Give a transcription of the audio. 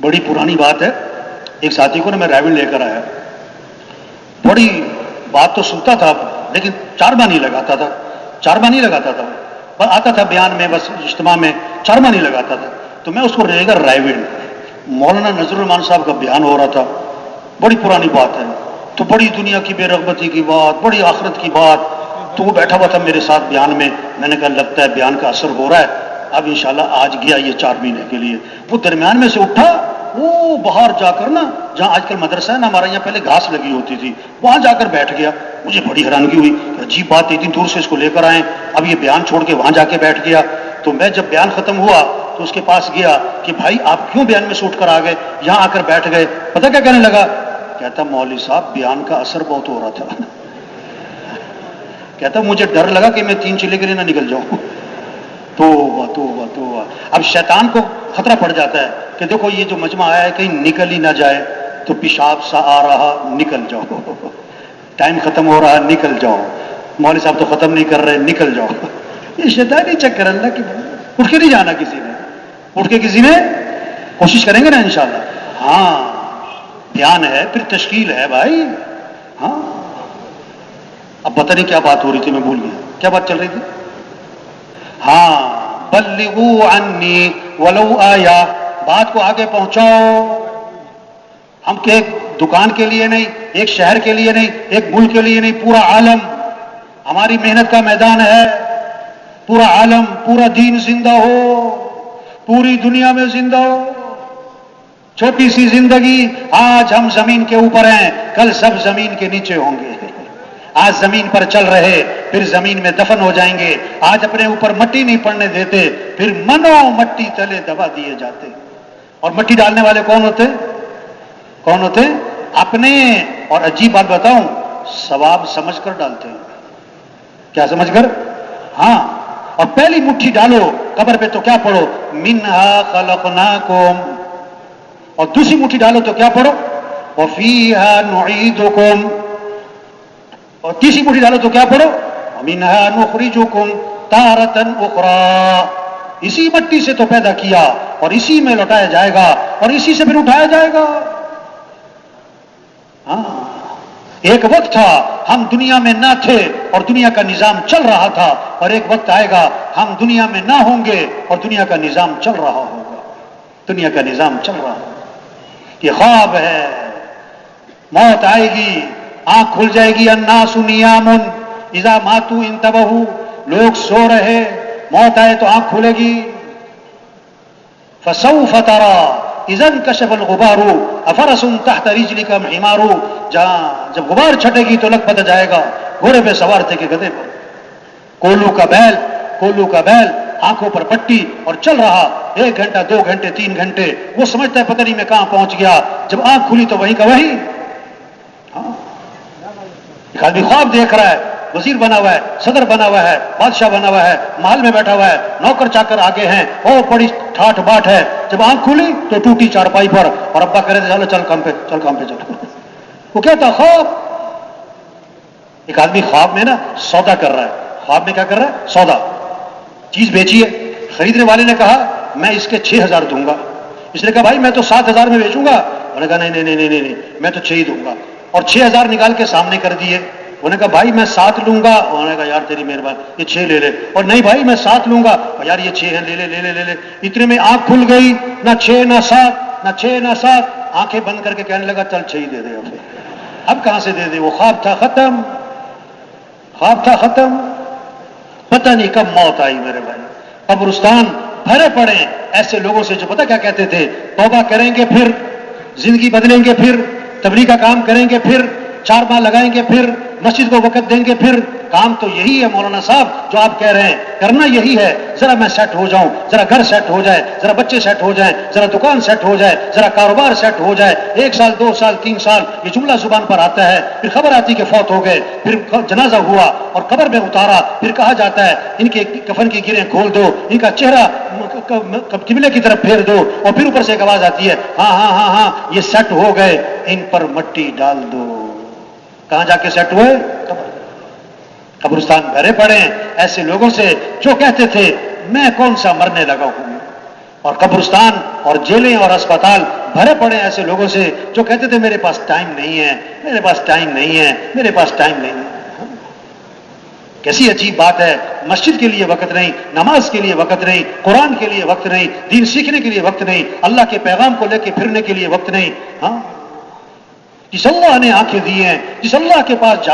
بڑی پرانی بات ہے، ایک ساتھی کو میں رائبل لے کر آیا، بڑی بات تو سنتا تھا لیکن چارما نہیں لگاتا تھا، بس آتا تھا بیان میں، بس اجتماع میں چارما نہیں لگاتا تھا، تو میں اس کو لے کر رائبل، مولانا نذر الرحمان صاحب کا بیان ہو رہا تھا، بڑی پرانی بات ہے، تو بڑی دنیا کی بے رغبتی کی بات، بڑی آخرت کی بات، تو وہ بیٹھا ہوا تھا میرے ساتھ بیان میں نے کہا لگتا ہے بیان کا اثر ہو رہا ہے، اب انشاءاللہ آج گیا یہ 4 مہینے کے لیے، وہ درمیان میں سے اٹھا، وہ باہر جا کر نا جہاں آج کل مدرسہ ہے نا ہمارے یہاں پہلے گھاس لگی ہوتی تھی، وہاں جا کر بیٹھ گیا، مجھے بڑی حیرانگی ہوئی، عجیب بات، اتنی دور سے اس کو لے کر آئے، اب یہ بیان چھوڑ کے وہاں جا کے بیٹھ گیا، تو میں جب بیان ختم ہوا تو اس کے پاس گیا کہ بھائی آپ کیوں بیان میں سے اٹھ کر آ گئے، یہاں آ کر بیٹھ گئے، پتہ کیا کہنے لگا، کہتا مولوی صاحب بیان کا اثر بہت ہو رہا تھا، کہتا مجھے ڈر لگا کہ میں 3 چلے کے لیے نہ نکل جاؤں، توبہ توبہ توبہ، اب شیطان کو خطرہ پڑ جاتا ہے کہ دیکھو یہ جو مجمع آیا ہے کہیں نکل ہی نہ جائے، تو پیشاب سا آ رہا نکل جاؤ، ٹائم ختم ہو رہا نکل جاؤ، مولوی صاحب تو ختم نہیں کر رہے نکل جاؤ، یہ شیطانی چکر، اللہ کی اٹھ کے نہیں جانا کسی نے، اٹھ کے کسی نے کوشش کریں گے نا انشاءاللہ، ہاں بیان ہے پھر تشکیل ہے بھائی، ہاں اب پتہ نہیں کیا بات ہو رہی تھی، میں بھول گیا کیا بات چل رہی تھی، ہاں بلغوا عنی ولو آیا، بات کو آگے پہنچاؤ، ہم کہ ایک دکان کے لیے نہیں، ایک شہر کے لیے نہیں، ایک ملک کے لیے نہیں، پورا عالم ہماری محنت کا میدان ہے، پورا عالم، پورا دین زندہ ہو، پوری دنیا میں زندہ ہو، چھوٹی سی زندگی، آج ہم زمین کے اوپر ہیں، کل سب زمین کے نیچے ہوں گے، آج زمین پر چل رہے پھر زمین میں دفن ہو جائیں گے، آج اپنے اوپر مٹی نہیں پڑنے دیتے پھر منو مٹی تلے دبا دیے جاتے، اور مٹی ڈالنے والے کون ہوتے اپنے، اور عجیب بات بتاؤں، ثواب سمجھ کر ڈالتے ہیں، کیا سمجھ کر، ہاں، اور پہلی مٹھی ڈالو قبر پہ تو کیا پڑھو، منہا خلقناکم، اور دوسری مٹھی ڈالو تو کیا پڑھو، وفیہا نعیدکم، اور تیسری مٹھی ڈالو تو کیا پڑھو، منہا نخرجکم تارۃ اخری، اسی مٹی سے تو پیدا کیا اور اسی میں لوٹایا جائے گا اور اسی سے پھر اٹھایا جائے گا، ہاں ایک وقت تھا ہم دنیا میں نہ تھے اور دنیا کا نظام چل رہا تھا، اور ایک وقت آئے گا ہم دنیا میں نہ ہوں گے اور دنیا کا نظام چل رہا ہوگا، دنیا کا نظام چل رہا ہوگا، یہ خواب ہے، موت آئے گی، آنکھ کھل جائے گی، الناس نیام اذا ماتوا انتبہوا، لوگ سو رہے، موت آئے تو آنکھ کھلے گی، فسوف ترى اذا انکشف الغبار افرس تحت رجلک حمار، جہاں جب غبار چھٹے گی تو لگ پتہ جائے گا گھوڑے پہ سوار تھے کہ گدھے پر، کولو کا بیل آنکھوں پر پٹی اور چل رہا، 1 گھنٹہ 2 گھنٹے 3 گھنٹے، وہ سمجھتا ہے پتہ نہیں میں کہاں پہنچ گیا، جب آنکھ کھلی تو وہیں کا وہیں، ایک آدمی خواب دیکھ رہا ہے، وزیر بنا ہوا ہے، صدر بنا ہوا ہے، بادشاہ بنا ہوا ہے، محل میں بیٹھا ہوا ہے، نوکر چاکر آگے ہیں، او بڑی ٹھاٹ باٹ ہے، جب آنکھ کھلی تو ٹوٹی چارپائی پر، اور ابا کہہ رہے تھے چلو چل کام پہ چل، وہ کیا تھا خواب، ایک آدمی خواب میں نا سودا کر رہا ہے، خواب میں کیا کر رہا ہے، سودا، چیز بیچی ہے، خریدنے والے نے کہا میں اس کے 6,000 دوں گا، اس نے کہا بھائی میں تو 7,000 میں بیچوں گا، انہوں نے کہا نہیں میں تو 6 ہی دوں گا، اور 6,000 نکال کے سامنے کر دیے، انہوں نے کہا بھائی میں 7 لوں گا، انہوں نے کہا یار تیری مہربانی یہ 6 لے لے، اور نہیں بھائی میں 7 لوں گا، یار یہ 6 ہیں لے لے، اتنے میں آنکھ کھل گئی، نہ 6 نہ 7، آنکھیں بند کر کے کہنے لگا چل 6 ہی دے دے، اب کہاں سے دے دے، وہ خواب تھا ختم، پتہ نہیں کب موت آئی میرے بھائی، قبرستان بھرے پڑے ایسے لوگوں سے جو پتہ کیا کہتے تھے، توبہ کریں گے پھر زندگی بدلیں گے، پھر تبلیغ کا کام کریں گے، پھر 4 ماہ لگائیں گے، پھر مسجد کو وقت دیں گے، پھر کام تو یہی ہے مولانا صاحب جو آپ کہہ رہے ہیں، کرنا یہی ہے، ذرا میں سیٹ ہو جاؤں، ذرا گھر سیٹ ہو جائے، ذرا بچے سیٹ ہو جائیں، ذرا دکان سیٹ ہو جائے، ذرا کاروبار سیٹ ہو جائے، 1 سال 2 سال 3 سال یہ جملہ زبان پر آتا ہے، پھر خبر آتی کہ فوت ہو گئے، پھر جنازہ ہوا اور قبر میں اتارا، پھر کہا جاتا ہے ان کے کفن کی گرہیں کھول دو، ان کا چہرہ قبلے کی طرف پھیر دو، اور پھر اوپر سے ایک آواز آتی ہے ہاں یہ سیٹ ہو گئے، ان پر مٹی ڈال دو، کہاں جا کے سیٹ ہوئے، قبرستان بھرے پڑے ہیں ایسے لوگوں سے جو کہتے تھے میں کون سا مرنے لگا ہوں، اور قبرستان اور جیلیں اور اسپتال بھرے پڑے ایسے لوگوں سے جو کہتے تھے میرے پاس ٹائم نہیں ہے، میرے پاس ٹائم نہیں ہے، میرے پاس ٹائم نہیں ہے۔ کیسی عجیب بات ہے، مسجد کے لیے وقت نہیں، نماز کے لیے وقت نہیں، قرآن کے لیے وقت نہیں، دین سیکھنے کے لیے وقت نہیں، اللہ کے پیغام کو لے کے پھرنے کے لیے وقت نہیں۔ ہاں، جس اللہ نے آنکھیں دی ہیں، جس اللہ کے پاس